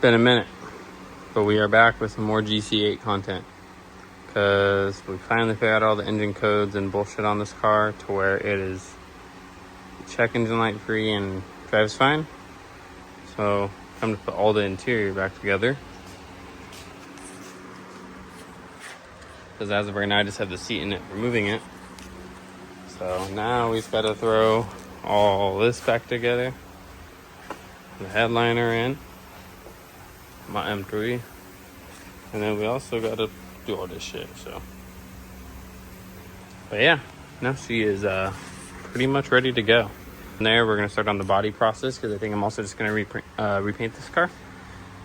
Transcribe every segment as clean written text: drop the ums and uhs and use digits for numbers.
Been a minute, but we are back with some more GC8 content because we finally figured out all the engine codes and bullshit on this car to where it is check engine light free and drives fine. So time to put all the interior back together, because as of right now I just have the seat in it for moving it. So now we've got to throw all this back together, the headliner in my M3, and then we also got to do all this shit. So but yeah, now she is pretty much ready to go. From there we're going to start on the body process, because I think I'm also just going to repaint this car,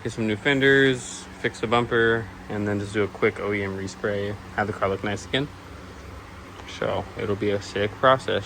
get some new fenders, fix the bumper, and then just do a quick OEM respray, have the car look nice again. So it'll be a sick process.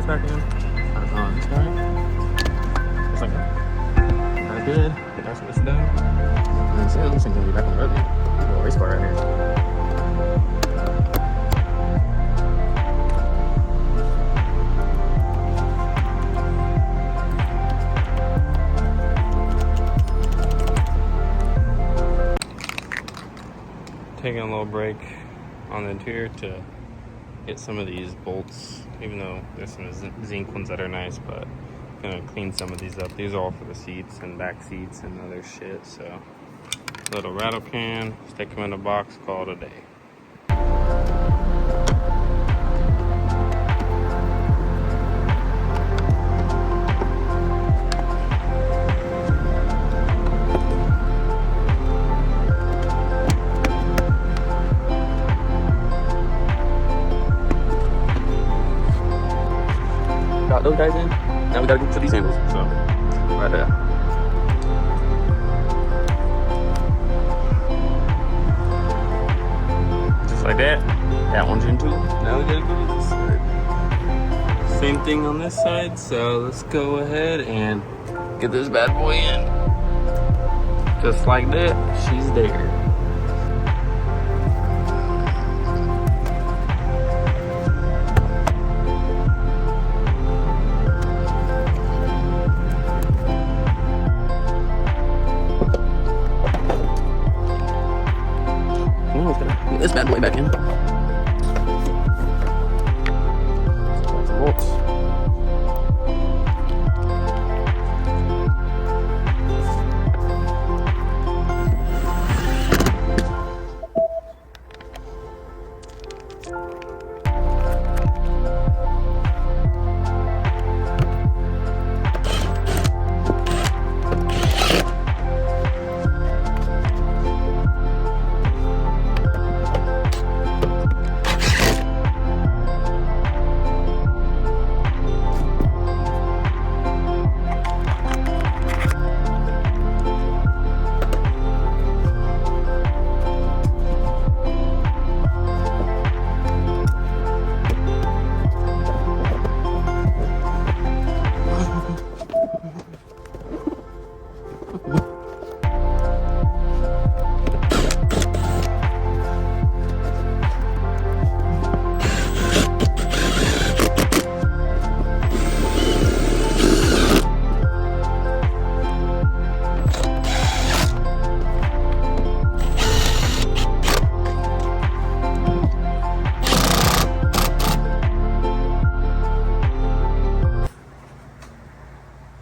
back in. I don't know, this guy. It's like, not good. Get that switch done. And then soon, this thing's gonna be back on the road. A little race car right here. Taking a little break on the interior to get some of these bolts, even though there's some zinc ones that are nice, but I'm gonna clean some of these up. These are all for the seats and back seats and other shit. So little rattle can, stick them in a box, call it a day. Got those guys in. Now we gotta get to these handles. So, right there. Just like that. That one's in too. Now we gotta go to this side. Same thing on this side. So let's go ahead and get this bad boy in. Just like that. She's there. Get this bad boy back in. Lots of bolts.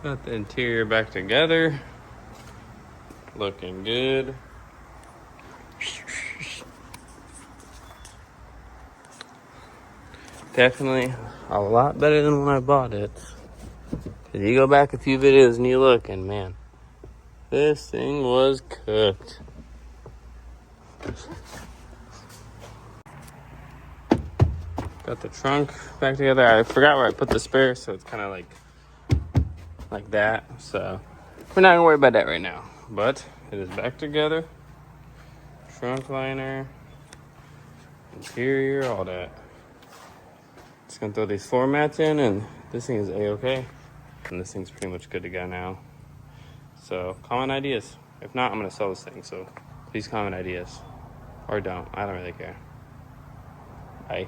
Got the interior back together. Looking good. Definitely a lot better than when I bought it. Cause you go back a few videos and you look and man, this thing was cooked. Got the trunk back together. I forgot where I put the spare, so it's kind of like that. So we're not gonna worry about that right now. But it is back together. Trunk liner, interior, all that. Just gonna throw these floor mats in, and this thing is a-okay. And this thing's pretty much good to go now. So comment ideas. If not, I'm gonna sell this thing. So please comment ideas, or don't. I don't really care. Bye.